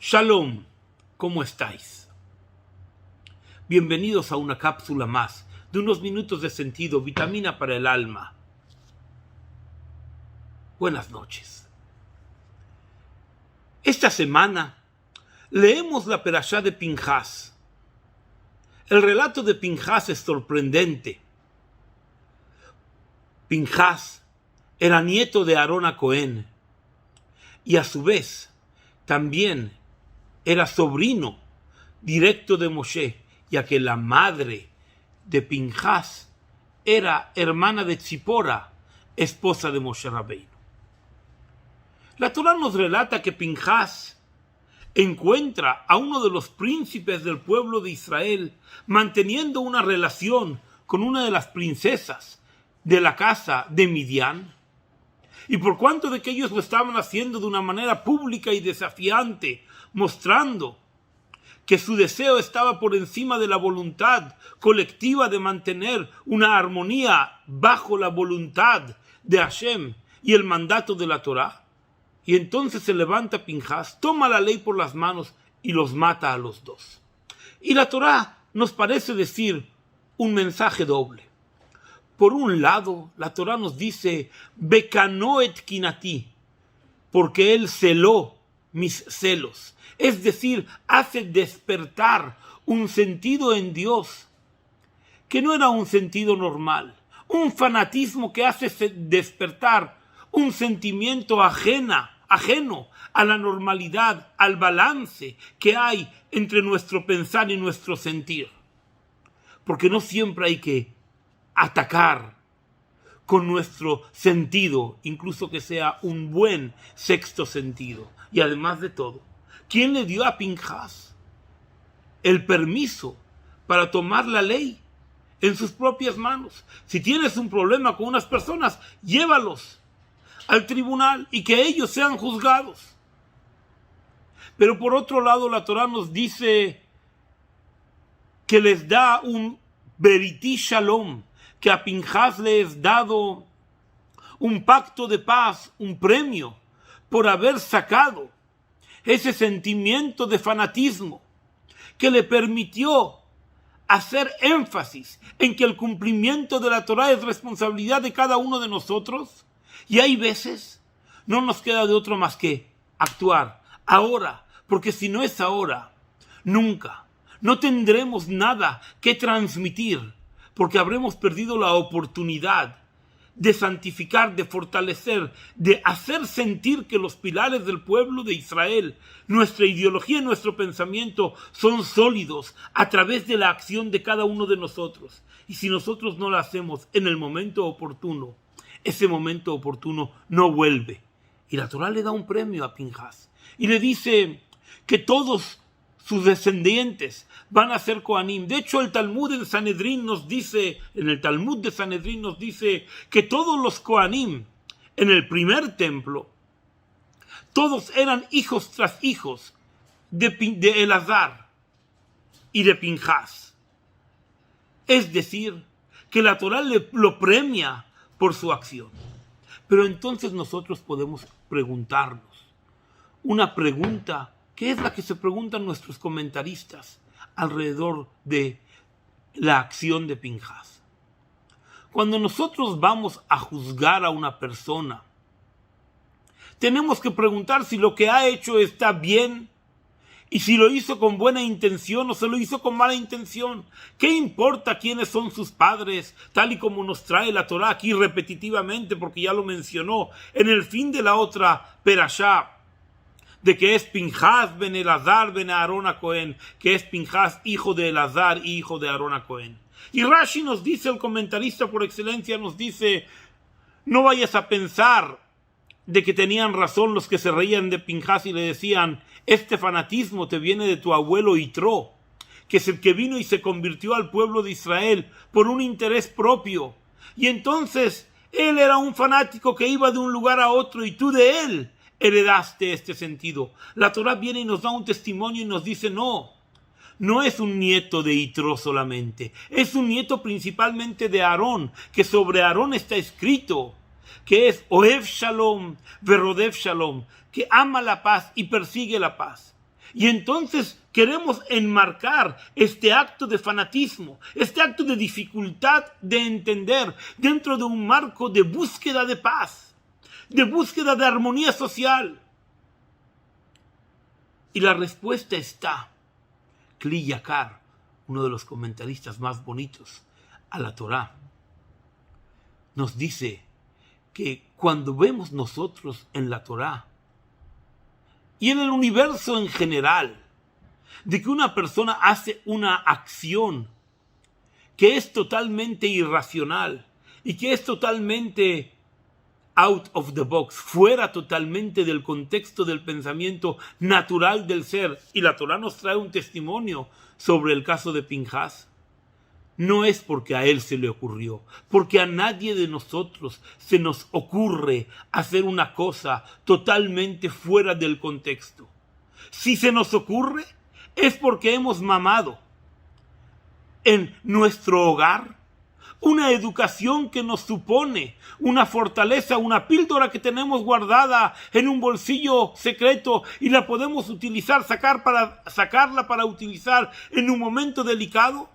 Shalom, ¿cómo estáis? Bienvenidos a una cápsula más de unos minutos de sentido, vitamina para el alma. Buenas noches. Esta semana leemos la perashá de Pinhas. El relato de Pinhas es sorprendente. Pinhas era nieto de Aarón a Cohen y a su vez también era sobrino directo de Moshe, ya que la madre de Pinhas era hermana de Tzipora, esposa de Moshe Rabbeinu. La Torá nos relata que Pinhas encuentra a uno de los príncipes del pueblo de Israel manteniendo una relación con una de las princesas de la casa de Midian, y por cuanto de que ellos lo estaban haciendo de una manera pública y desafiante, mostrando que su deseo estaba por encima de la voluntad colectiva de mantener una armonía bajo la voluntad de Hashem y el mandato de la Torá. Y entonces se levanta Pinhas, toma la ley por las manos y los mata a los dos. Y la Torá nos parece decir un mensaje doble. Por un lado, la Torá nos dice, Bekano et kinati, porque él celó mis celos. Es decir, hace despertar un sentido en Dios que no era un sentido normal, un fanatismo que hace despertar un sentimiento ajeno a la normalidad, al balance que hay entre nuestro pensar y nuestro sentir. Porque no siempre hay que atacar con nuestro sentido, incluso que sea un buen sexto sentido. Y además de todo, ¿quién le dio a Pinhas el permiso para tomar la ley en sus propias manos? Si tienes un problema con unas personas, llévalos al tribunal y que ellos sean juzgados. Pero por otro lado, la Torá nos dice que les da un Beriti Shalom, que a Pinhas le es dado un pacto de paz, un premio, por haber sacado ese sentimiento de fanatismo que le permitió hacer énfasis en que el cumplimiento de la Torá es responsabilidad de cada uno de nosotros. Y hay veces no nos queda de otro más que actuar ahora, porque si no es ahora, nunca, no tendremos nada que transmitir, porque habremos perdido la oportunidad de santificar, de fortalecer, de hacer sentir que los pilares del pueblo de Israel, nuestra ideología y nuestro pensamiento son sólidos a través de la acción de cada uno de nosotros. Y si nosotros no lo hacemos en el momento oportuno, ese momento oportuno no vuelve. Y la Torá le da un premio a Pinhas y le dice que todos sus descendientes van a ser Kohanim. De hecho, el Talmud de Sanedrín nos dice, que todos los Kohanim en el primer templo, todos eran hijos tras hijos de Elazar y de Pinhas. Es decir, que la Torá lo premia por su acción. Pero entonces nosotros podemos preguntarnos una pregunta que es la que se preguntan nuestros comentaristas alrededor de la acción de Pinhas. Cuando nosotros vamos a juzgar a una persona, tenemos que preguntar si lo que ha hecho está bien y si lo hizo con buena intención o se lo hizo con mala intención. ¿Qué importa quiénes son sus padres? Tal y como nos trae la Torá aquí repetitivamente, porque ya lo mencionó en el fin de la otra perashá, de que es Pinhas ben Elazar ben Aarón a Cohen, que es Pinhas hijo de Elazar y hijo de Aarón a Cohen. Y Rashi nos dice, el comentarista por excelencia nos dice, no vayas a pensar de que tenían razón los que se reían de Pinhas y le decían, este fanatismo te viene de tu abuelo Yitro, que es el que vino y se convirtió al pueblo de Israel por un interés propio. Y entonces él era un fanático que iba de un lugar a otro y tú de él heredaste este sentido. La Torá viene y nos da un testimonio y nos dice, no es un nieto de Yitro solamente, es un nieto principalmente de Aarón, que sobre Aarón está escrito que es Ohev Shalom, Verodev Shalom, que ama la paz y persigue la paz. Y entonces queremos enmarcar este acto de fanatismo, este acto de dificultad de entender dentro de un marco de búsqueda de paz, de búsqueda de armonía social. Y la respuesta está, Kli Yakar, uno de los comentaristas más bonitos a la Torá, nos dice que cuando vemos nosotros en la Torá y en el universo en general, de que una persona hace una acción que es totalmente irracional y que es totalmente out of the box, fuera totalmente del contexto del pensamiento natural del ser, y la Torá nos trae un testimonio sobre el caso de Pinjas, no es porque a él se le ocurrió, porque a nadie de nosotros se nos ocurre hacer una cosa totalmente fuera del contexto. Si se nos ocurre, es porque hemos mamado en nuestro hogar una educación que nos supone una fortaleza, una píldora que tenemos guardada en un bolsillo secreto y la podemos utilizar, sacarla para utilizar en un momento delicado.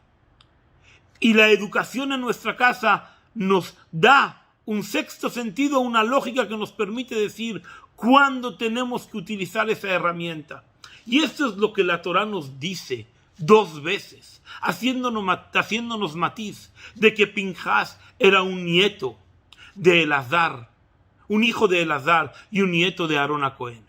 Y la educación en nuestra casa nos da un sexto sentido, una lógica que nos permite decir cuándo tenemos que utilizar esa herramienta. Y esto es lo que la Torá nos dice 2 veces, haciéndonos matiz de que Pinjas era un nieto de Elazar, un hijo de Elazar y un nieto de Aarón a Cohen.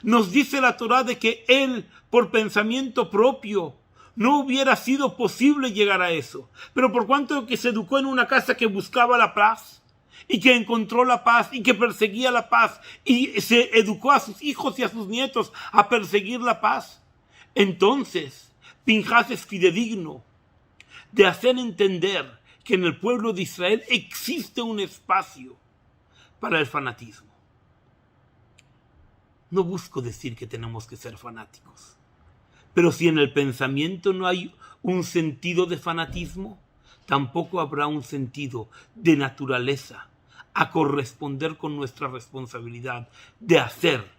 Nos dice la Torá de que él, por pensamiento propio, no hubiera sido posible llegar a eso. Pero por cuanto que se educó en una casa que buscaba la paz, y que encontró la paz, y que perseguía la paz, y se educó a sus hijos y a sus nietos a perseguir la paz, entonces Pinjas es fidedigno de hacer entender que en el pueblo de Israel existe un espacio para el fanatismo. No busco decir que tenemos que ser fanáticos, pero si en el pensamiento no hay un sentido de fanatismo, tampoco habrá un sentido de naturaleza a corresponder con nuestra responsabilidad de hacer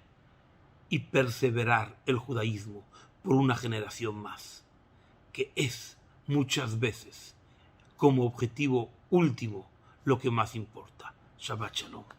y perseverar el judaísmo por una generación más, que es muchas veces como objetivo último lo que más importa. Shabbat Shalom.